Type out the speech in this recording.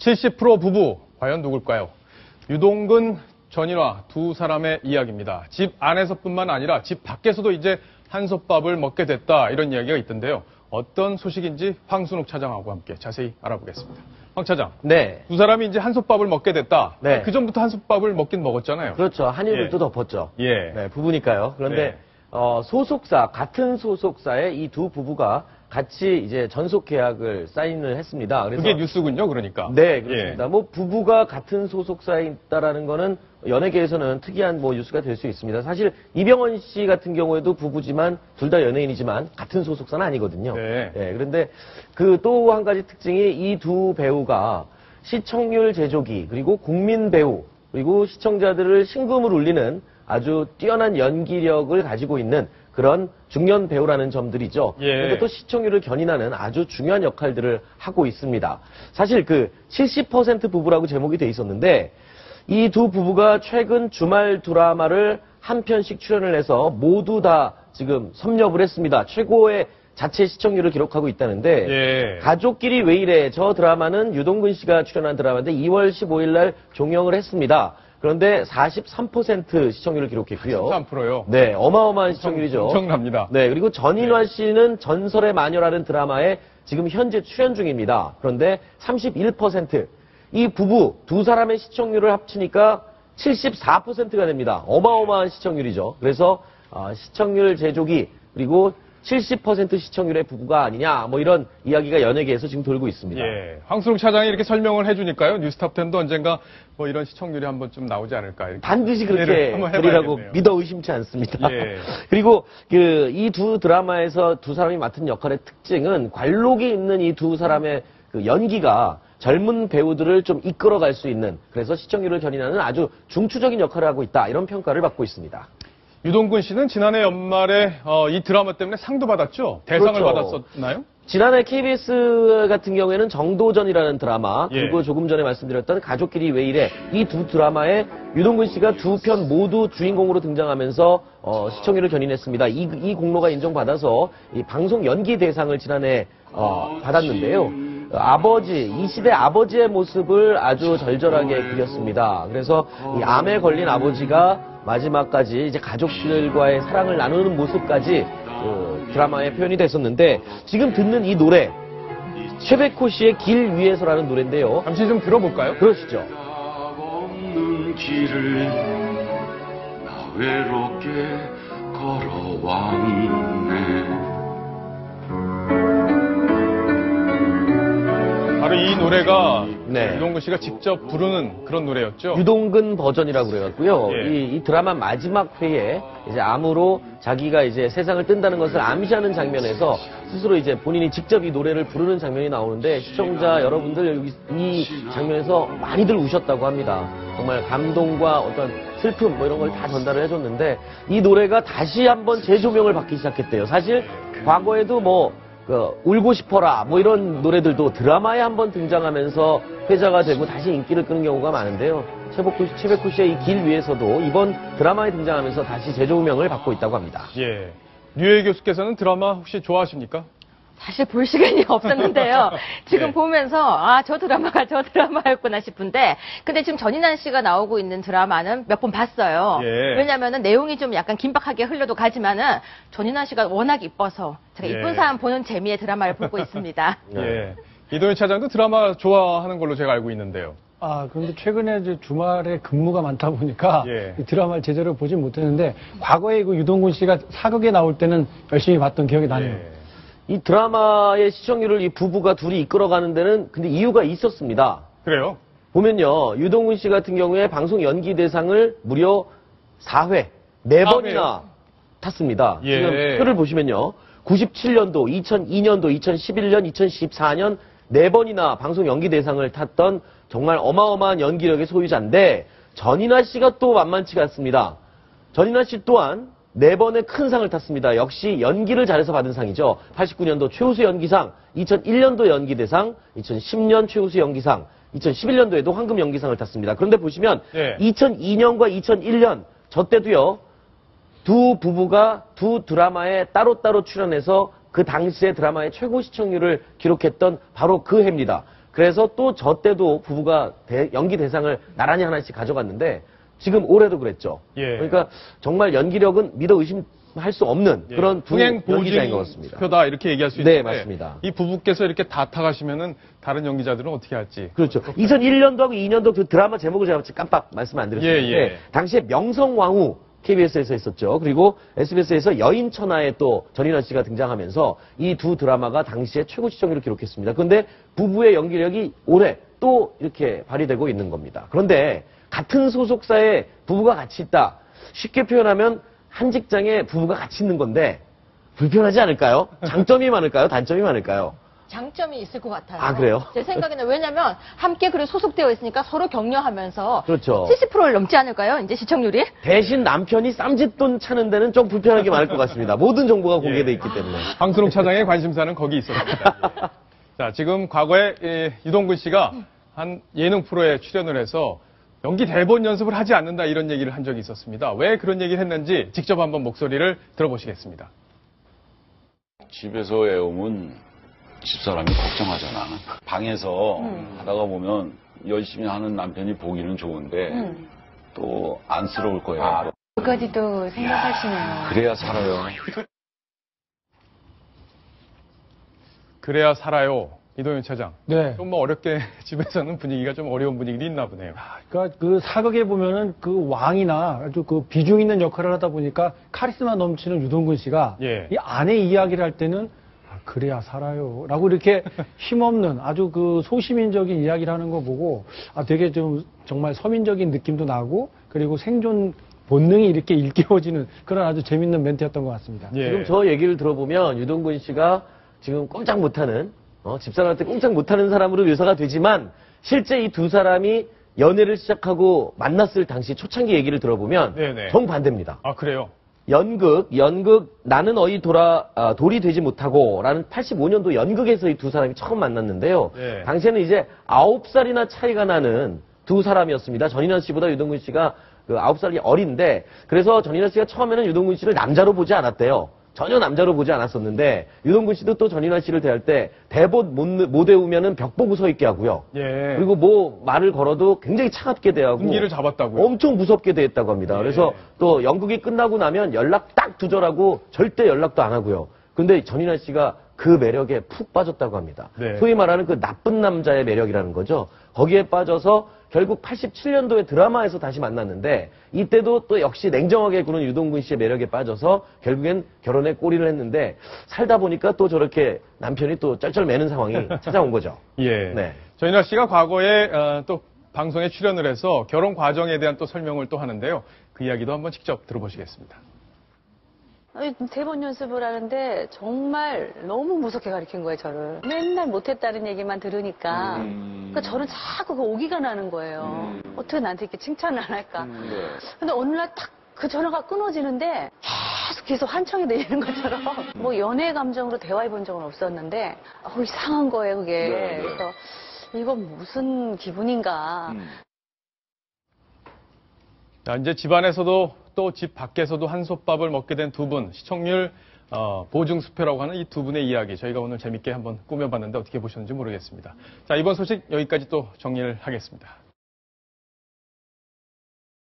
70% 부부, 과연 누굴까요? 유동근, 전인화 두 사람의 이야기입니다. 집 안에서뿐만 아니라 집 밖에서도 이제 한솥밥을 먹게 됐다, 이런 이야기가 있던데요. 어떤 소식인지 황순욱 차장하고 함께 자세히 알아보겠습니다. 황 차장. 네. 두 사람이 이제 한솥밥을 먹게 됐다. 네. 그 전부터 한솥밥을 먹긴 먹었잖아요. 그렇죠. 한입을도 예. 덮었죠. 예. 네, 부부니까요. 그런데 네. 같은 소속사의 이 두 부부가 같이 이제 전속 계약을 사인을 했습니다. 그래서 그게 뉴스군요, 그러니까. 네, 그렇습니다. 예. 뭐 부부가 같은 소속사에 있다라는 거는 연예계에서는 특이한 뭐 뉴스가 될 수 있습니다. 사실 이병헌 씨 같은 경우에도 부부지만 둘 다 연예인이지만 같은 소속사는 아니거든요. 네. 그런데 그 또 한 가지 특징이 이 두 배우가 시청률 제조기 그리고 국민 배우 그리고 시청자들을 심금을 울리는 아주 뛰어난 연기력을 가지고 있는 그런 중년 배우라는 점들이죠. 예. 그리고 또 시청률을 견인하는 아주 중요한 역할들을 하고 있습니다. 사실 그 70% 부부라고 제목이 돼 있었는데 이 두 부부가 최근 주말 드라마를 한 편씩 출연을 해서 모두 다 지금 섭렵을 했습니다. 최고의 자체 시청률을 기록하고 있다는데 예. 가족끼리 왜 이래? 저 드라마는 유동근 씨가 출연한 드라마인데 2월 15일 날 종영을 했습니다. 그런데 43% 시청률을 기록했고요. 13%요. 네, 어마어마한 시청률이죠. 엄청납니다. 네, 그리고 전인화 씨는 전설의 마녀라는 드라마에 지금 현재 출연 중입니다. 그런데 31%. 이 부부 두 사람의 시청률을 합치니까 74%가 됩니다. 어마어마한 시청률이죠. 그래서 시청률 제조기 그리고 70% 시청률의 부부가 아니냐 뭐 이런 이야기가 연예계에서 지금 돌고 있습니다. 예. 황순욱 차장이 이렇게 설명을 해주니까요. 뉴스탑10도 언젠가 뭐 이런 시청률이 한번 좀 나오지 않을까. 이렇게. 반드시 그렇게 한번 되리라고 해봐야겠네요. 믿어 의심치 않습니다. 예. 그리고 이 두 드라마에서 두 사람이 맡은 역할의 특징은 관록이 있는 이 두 사람의 그 연기가 젊은 배우들을 좀 이끌어갈 수 있는 그래서 시청률을 견인하는 아주 중추적인 역할을 하고 있다 이런 평가를 받고 있습니다. 유동근 씨는 지난해 연말에 이 드라마 때문에 상도 받았죠? 대상을 그렇죠. 받았었나요? 지난해 KBS 같은 경우에는 정도전이라는 드라마 예. 그리고 조금 전에 말씀드렸던 가족끼리 왜 이래 이 두 드라마에 유동근 씨가 두 편 모두 주인공으로 등장하면서 시청률을 견인했습니다. 이 공로가 인정받아서 이 방송 연기 대상을 지난해 받았는데요. 이 시대 아버지의 모습을 아주 절절하게 그렸습니다. 그래서 이 암에 걸린 아버지가 마지막까지 이제 가족들과의 사랑을 나누는 모습까지 드라마에 표현이 됐었는데 지금 듣는 이 노래 최백호 씨의 길 위에서라는 노래인데요. 잠시 좀 들어볼까요? 그러시죠. 없는 길을 나 외롭게 걸어왔네. 바로 이 노래가 네. 유동근 씨가 직접 부르는 그런 노래였죠? 유동근 버전이라고 그래갖고요. 예. 이 드라마 마지막 회에 이제 암으로 자기가 이제 세상을 뜬다는 것을 암시하는 장면에서 스스로 이제 본인이 직접 이 노래를 부르는 장면이 나오는데 시청자 여러분들 여기 이 장면에서 많이들 우셨다고 합니다. 정말 감동과 어떤 슬픔 뭐 이런 걸 다 전달을 해줬는데 이 노래가 다시 한번 재조명을 받기 시작했대요. 사실 과거에도 뭐 울고 싶어라 뭐 이런 노래들도 드라마에 한번 등장하면서 회자가 되고 다시 인기를 끄는 경우가 많은데요. 최백호 씨의 이 길 위에서도 이번 드라마에 등장하면서 다시 재조명을 받고 있다고 합니다. 예. 류혜 교수께서는 드라마 혹시 좋아하십니까? 사실 볼 시간이 없었는데요. 지금 네. 보면서 저 드라마였구나 싶은데 근데 지금 전인환 씨가 나오고 있는 드라마는 몇 번 봤어요. 예. 왜냐면은 내용이 좀 약간 긴박하게 흘러도 가지만은 전인환 씨가 워낙 이뻐서 제가 이쁜 예. 사람 보는 재미의 드라마를 보고 있습니다. 예. 이동현 차장도 드라마 좋아하는 걸로 제가 알고 있는데요. 그런데 최근에 이제 주말에 근무가 많다 보니까 예. 이 드라마를 제대로 보지 못했는데 과거에 그 유동근 씨가 사극에 나올 때는 열심히 봤던 기억이 나네요. 예. 이 드라마의 시청률을 이 부부가 둘이 이끌어가는 데는 근데 이유가 있었습니다. 그래요? 보면요. 유동근 씨 같은 경우에 방송 연기 대상을 무려 4회, 4번이나 탔습니다. 예. 지금 표를 보시면요. 97년도, 2002년도, 2011년, 2014년 4번이나 방송 연기 대상을 탔던 정말 어마어마한 연기력의 소유자인데 전인화 씨가 또 만만치가 않습니다. 전인화 씨 또한 4번의 큰 상을 탔습니다. 역시 연기를 잘해서 받은 상이죠. 89년도 최우수 연기상, 2001년도 연기대상, 2010년 최우수 연기상, 2011년도에도 황금 연기상을 탔습니다. 그런데 보시면 예. 2002년과 2001년 저 때도요. 두 부부가 두 드라마에 따로따로 출연해서 그 당시에 드라마의 최고 시청률을 기록했던 바로 그 해입니다. 그래서 또 저 때도 부부가 연기 대상을 나란히 하나씩 가져갔는데 지금 올해도 그랬죠. 예. 그러니까 정말 연기력은 믿어 의심할 수 없는 그런 두 흥행 연기자인 것 보증 같습니다. 수표다 이렇게 얘기할 수 네, 있는데 맞습니다. 이 부부께서 이렇게 다 타가시면은 다른 연기자들은 어떻게 할지. 그렇죠. 2001년도하고 2년도 그 드라마 제목을 제가 깜빡 말씀 안 드렸는데 예. 당시에 명성왕후 KBS에서 있었죠. 그리고 SBS에서 여인천하에 또 전인환 씨가 등장하면서 이 두 드라마가 당시에 최고 시청률을 기록했습니다. 그런데 부부의 연기력이 올해 또 이렇게 발휘되고 있는 겁니다. 그런데 같은 소속사에 부부가 같이 있다. 쉽게 표현하면 한 직장에 부부가 같이 있는 건데 불편하지 않을까요? 장점이 많을까요? 단점이 많을까요? 장점이 있을 것 같아요. 아, 그래요? 제 생각에는 왜냐면 함께 그래 소속되어 있으니까 서로 격려하면서 그렇죠. 70%를 넘지 않을까요? 이제 시청률이? 대신 남편이 쌈짓돈 차는 데는 좀 불편하게 많을 것 같습니다. 모든 정보가 공개돼 있기 때문에. 황순옥 차장의 관심사는 거기 있었습니다. 자, 지금 과거에 유동근 씨가 한 예능 프로에 출연을 해서 연기 대본 연습을 하지 않는다 이런 얘기를 한 적이 있었습니다. 왜 그런 얘기를 했는지 직접 한번 목소리를 들어보시겠습니다. 집에서 애우면 집사람이 걱정하잖아. 방에서 하다가 보면 열심히 하는 남편이 보기는 좋은데 또 안쓰러울 거예요. 그까지도 생각하시네요. 그래야 살아요. 그래야 살아요. 이동현 차장. 네. 좀 뭐 어렵게 집에서는 분위기가 좀 어려운 분위기도 있나 보네요. 그러니까 그 사극에 보면은 그 왕이나 아주 그 비중 있는 역할을 하다 보니까 카리스마 넘치는 유동근 씨가 예. 이 아내 이야기를 할 때는 그래야 살아요라고 이렇게 힘없는 아주 그 소시민적인 이야기를 하는 거 보고 되게 좀 정말 서민적인 느낌도 나고 그리고 생존 본능이 이렇게 일깨워지는 그런 아주 재밌는 멘트였던 것 같습니다. 예. 지금 저 얘기를 들어보면 유동근 씨가 지금 꼼짝 못하는 집사람한테 꼼짝 못하는 사람으로 묘사가 되지만 실제 이 두 사람이 연애를 시작하고 만났을 당시 초창기 얘기를 들어보면 네네. 정반대입니다. 아, 그래요? 연극 나는 어이 돌이 되지 못하고라는 85년도 연극에서 이 두 사람이 처음 만났는데요. 네. 당시에는 이제 9살이나 차이가 나는 두 사람이었습니다. 전인환 씨보다 유동근 씨가 그 9살이 어린데 그래서 전인환 씨가 처음에는 유동근 씨를 남자로 보지 않았대요. 전혀 남자로 보지 않았었는데 유동근 씨도 또 전인환 씨를 대할 때 대본 못 외우면은 벽 보고 서 있게 하고요. 예. 그리고 뭐 말을 걸어도 굉장히 차갑게 대하고 분기를 잡았다고요? 엄청 무섭게 대했다고 합니다. 예. 그래서 또 연극이 끝나고 나면 연락 딱 두절하고 절대 연락도 안 하고요. 근데 전인환 씨가 그 매력에 푹 빠졌다고 합니다. 네. 소위 말하는 그 나쁜 남자의 매력이라는 거죠. 거기에 빠져서 결국 87년도에 드라마에서 다시 만났는데 이때도 또 역시 냉정하게 구는 유동근 씨의 매력에 빠져서 결국엔 결혼에 꼬리를 했는데 살다 보니까 또 저렇게 남편이 또 쩔쩔매는 상황이 찾아온 거죠. 예. 네. 전인환 씨가 과거에 또 방송에 출연을 해서 결혼 과정에 대한 또 설명을 또 하는데요. 그 이야기도 한번 직접 들어보시겠습니다. 대본 연습을 하는데 정말 너무 무섭게 가르친 거예요, 저를. 맨날 못했다는 얘기만 들으니까. 그러니까 저는 자꾸 그 오기가 나는 거예요. 어떻게 나한테 이렇게 칭찬을 안 할까. 근데 어느 날 딱 그 전화가 끊어지는데 계속 환청이 들리는 것처럼 뭐 연애 감정으로 대화해 본 적은 없었는데 이상한 거예요, 그게. 네. 그래서 이건 무슨 기분인가. 자, 이제 집안에서도 또 집 밖에서도 한솥밥을 먹게 된 두 분, 시청률 보증 수표라고 하는 이 두 분의 이야기 저희가 오늘 재밌게 한번 꾸며봤는데 어떻게 보셨는지 모르겠습니다. 자, 이번 소식 여기까지 또 정리를 하겠습니다.